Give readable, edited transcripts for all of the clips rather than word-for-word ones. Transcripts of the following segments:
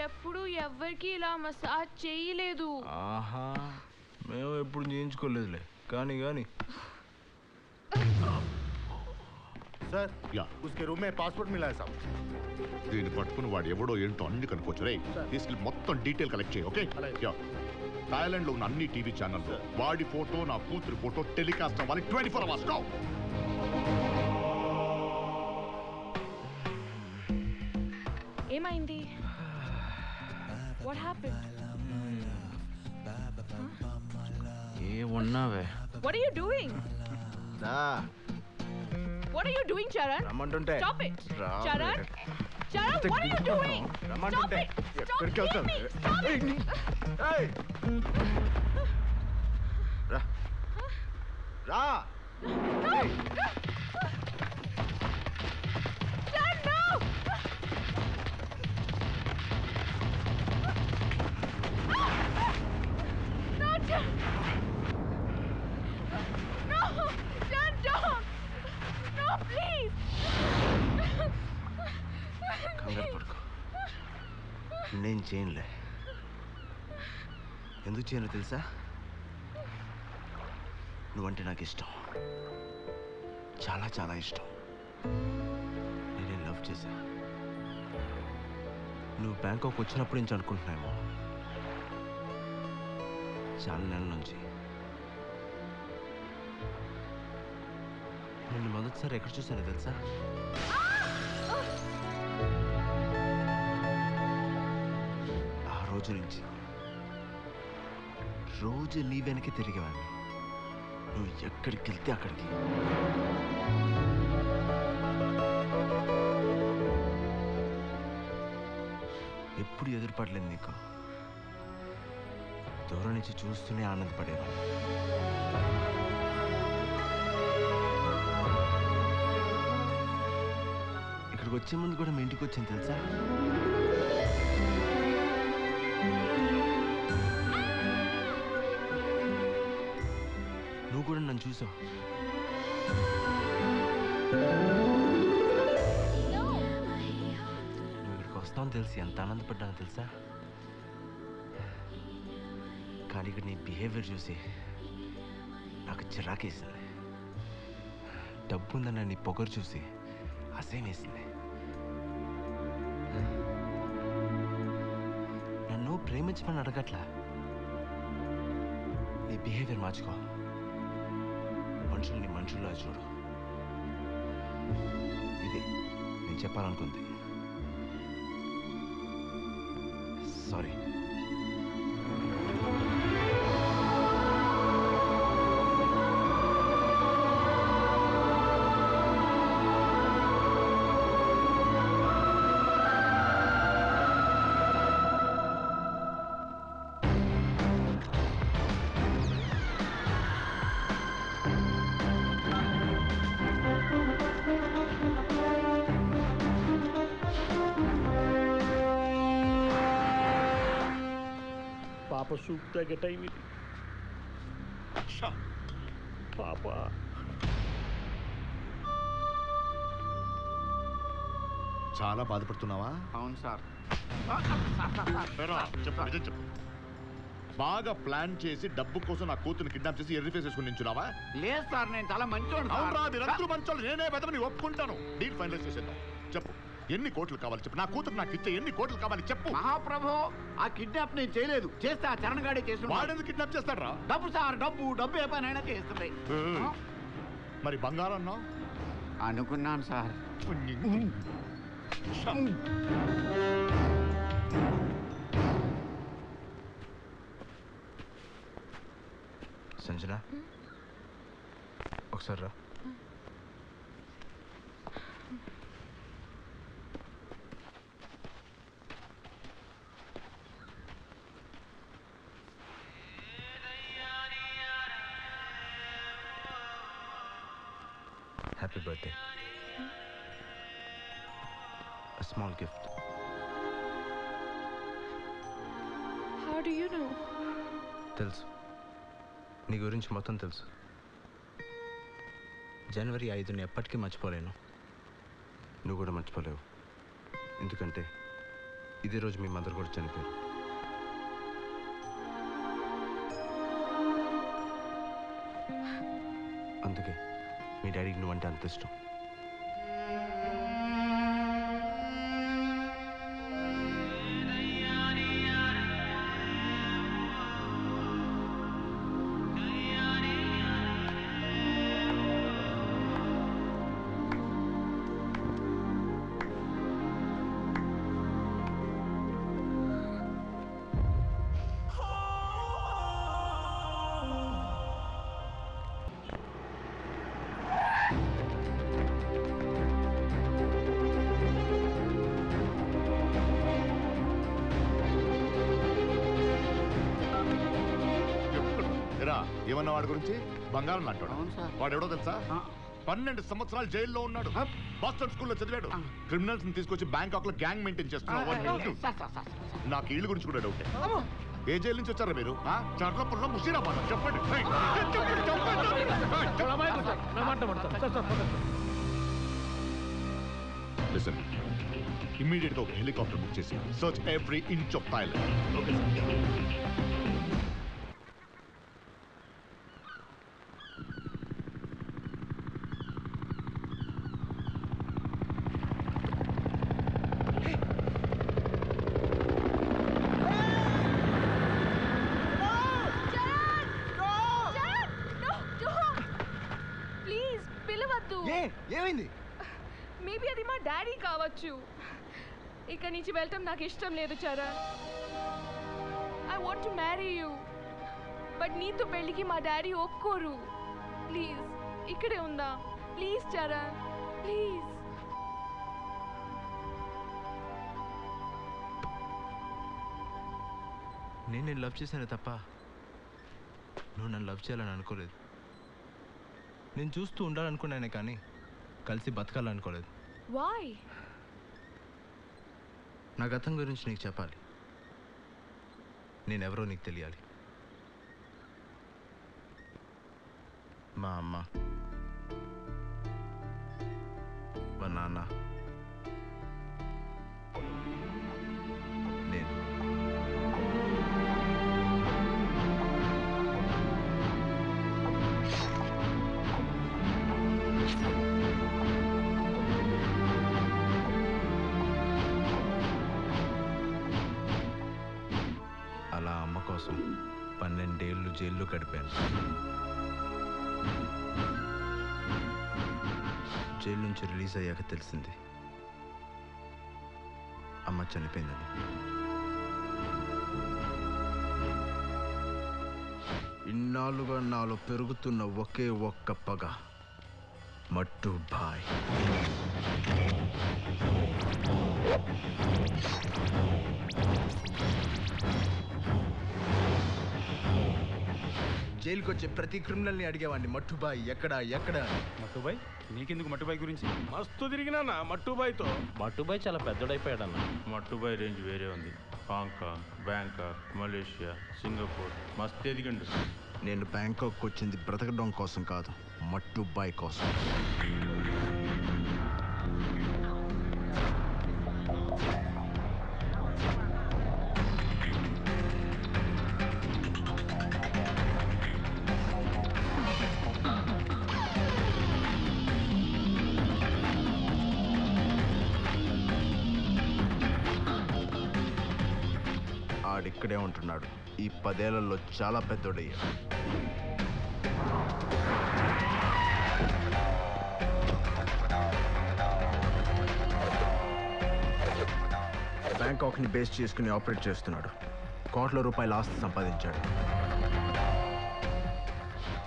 ఎప్పుడు ఎవరికి ఇలా మసాజ్ చేయలేదు. ఆహా, మేము ఎప్పుడు చేయించుకోలేదులే. కానీ सर उसके रूम में पासपोर्ट मिला है साहब. దీన్ని పట్టుకుని వాడు ఎవడో ఏంటో అన్ని కనుక్కోవచ్చు. రే తీసుకెళ్ళి మొత్తం డీటెయిల్ కలెక్ట్ చేయి. ఓకే, థాయిలాండ్ లో ఉన్న అన్ని టీవీ ఛానల్స్ వాడి ఫోటో నా కూతురు ఫోటో టెలికాస్ట్ అవ్వాలి 24 hours. గో. ఏమైంది? What happened? ఏమున్నావే? What are you doing? What are you doing, Charan? రమ్మంటుంటే. Stop it. Charan? Charan, what are you doing? Stop it. Stop me. Stop it. రా. No. Charan, no. No, Charan. No. Charan, don't. No, please. కంగారు పడుకో. నేను చేయనులే. ఎందుకు చేయను తెలుసా? నువ్వంటే నాకు ఇష్టం, చాలా చాలా ఇష్టం. నేనే లవ్ చేశా. నువ్వు బ్యాంకాక్ వచ్చినప్పుడు నుంచి అనుకుంటున్నామో, చాలా నెలల నుంచి. నిన్ను మొదటిసారి ఎక్కడ చూసానో తెలుసా? ఆ రోజు నుంచి రోజు నీ వెనక్కి తిరిగేవాడిని. నువ్వు ఎక్కడికి వెళ్తే అక్కడికి. ఎప్పుడు ఎదురుపడలేదు నీకు. దూరం నుంచి చూస్తూనే ఆనందపడేవాడిని. ఇక్కడికి వచ్చే ముందు కూడా మీ ఇంటికి వచ్చాను తెలుసా? నువ్వు కూడా నన్ను చూసావు. నువ్వు ఇక్కడికి వస్తావని తెలిసి ఎంత ఆనందపడ్డానో తెలుసా? కానీ ఇక్కడ నీ బిహేవియర్ చూసి నాకు చిరాకేసింది. డబ్బు ఉందన్న నీ పొగరు చూసి అసహ్యం వేసింది. నన్ను ప్రేమించమని అడగట్లా. నీ బిహేవియర్ మార్చుకో. మనుషుల్ని మనుషుల్లో చూడు. ఇది నేను చెప్పాలనుకుంది. సారీ. పాప సూప్ తగ్గ టైం ఇది. పాప చాలా బాధపడుతున్నావా? అవును సార్. చెప్పు. బాగా ప్లాన్ చేసి డబ్బు కోసం నా కూతురు కిడ్నాప్ చేసి ఎర్రి ఫేస్ వేసుకుని నించున్నావా? లేదు సార్, నేను చాలా మంచోడు. అవునరా, మీరందరూ మంచోళ్ళు. నేనే పెద్దమని ఒప్పుకుంటాను. డీల్ ఫైనలైజ్ చేసేద్దాం. చెప్పు, ఎన్ని కోట్లు కావాలి చెప్పు. నా కూతురు నాకు ఇచ్చే ఎన్ని కోట్లు కావాలి చెప్పు. మహాప్రభు, ఆ కిడ్నాప్ నేను చేయలేదు. చేస్తే ఆ చరణ్ గాడే చేస్తున్నాడు. వాడెందుకు కిడ్నాప్ చేస్తాడ్రా? డబ్బు సార్, డబ్బు ఏ పనైనా చేస్తుంది. మరి బంగారం అన్నావు? అనుకున్నాను సార్. సంజన, ఒకసారి రా. Happy birthday. A small gift. How do you know? తెలుసు, నీ గురించి మొత్తం తెలుసు. జనవరి 5ని ఎప్పటికీ మర్చిపోలేను. నువ్వు కూడా మర్చిపోలేవు. ఎందుకంటే ఇదే రోజు మీ మదర్ కూడా చనిపోయారు. అందుకే మీ డాడీకి నువ్వంటే అంత ఇష్టం. ఏమన్నా వాడి గురించి? బంగారం అంటాడు. వాడు ఎవడో తెలుసా? 12 సంవత్సరాలు జైల్లో ఉన్నాడు. బాస్టన్ స్కూల్లో చదివాడు. క్రిమినల్స్ తీసుకొచ్చి బ్యాంకాక్ లో గ్యాంగ్ మెయింటైన్ చేస్తున్నాడు. నాకు ఇల్లు గురించి కూడా డౌటే. ఏ జైలు నుంచి వచ్చారా మీరు? చర్లపురం, ముషీరాబాద్. చెప్పండి. లిసన్, ఇమ్మీడియట్ గా ఒక హెలికాప్టర్ బుక్ చేసి search every inch of Thailand. ఏమైంది? మేబీ అది మా డాడీ కావచ్చు. ఇక్కడి నుంచి వెళ్ళటం నాకు ఇష్టం లేదు Charan. I want to marry you, but నీతో పెళ్ళికి మా డాడీ ఒప్పుకోరు. ప్లీజ్ ఇక్కడే ఉందా? Please Charan, please. నేను లవ్ చేశాను తప్ప నువ్వు నన్ను లవ్ చేయాలని అనుకోలేదు. నేను చూస్తూ ఉండాలనుకున్నానే కానీ కలిసి బతకాలనుకోలేదు. వై? నా గతం గురించి నీకు చెప్పాలి. నేనెవరో నీకు తెలియాలి. మా అమ్మ, మా నాన్న, నేను. అలా అమ్మ కోసం 12 ఏళ్ళు జైల్లో గడిపాను. జైలు నుంచి రిలీజ్ అయ్యాక తెలిసింది అమ్మ చనిపోయిందని. ఇన్నాళ్ళుగా నాలో పెరుగుతున్న ఒకే ఒక్క పగ మట్టు బాయ్. జైలుకి వచ్చే ప్రతి క్రిమినల్ని అడిగేవాడిని, మట్టుబాయ్ ఎక్కడా ఎక్కడా అని. మట్టుబాయ్? నీకెందుకు మట్టుబాయ్ గురించి? మస్తు తిరిగినా మట్టుబాయ్తో. మట్టుబాయ్ చాలా పెద్దడైపోయాడన్న. మట్టుబాయ్ రేంజ్ వేరే ఉంది. హాంకాంగ్, బ్యాంకాక్, మలేషియా, సింగపూర్ మస్తు ఎదిగిండు. నేను బ్యాంకాక్ వచ్చింది బ్రతకడం కోసం కాదు, మట్టుబాయ్ కోసం. ఆడిక్కడే ఉంటున్నాడు. ఈ 10 ఏళ్లలో చాలా పెద్దోడయ్యాడు. బ్యాంకాక్ని బేస్ చేసుకుని ఆపరేట్ చేస్తున్నాడు. కోట్ల రూపాయల ఆస్తి సంపాదించాడు.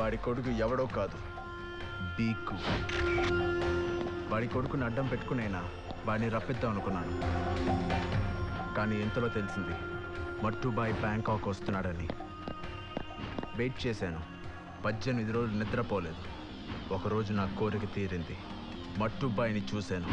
వాడి కొడుకు ఎవడో కాదు, బీకు. వాడి కొడుకుని అడ్డం పెట్టుకునైనా వాడిని రప్పిద్దాం అనుకున్నాను. కానీ ఎంతలో తెలిసింది మట్టుబాయ్ బ్యాంకాక్ వస్తున్నాడని. వెయిట్ చేశాను. 18 రోజులు నిద్రపోలేదు. ఒకరోజు నా కోరిక తీరింది. మట్టుబాయ్ని చూశాను.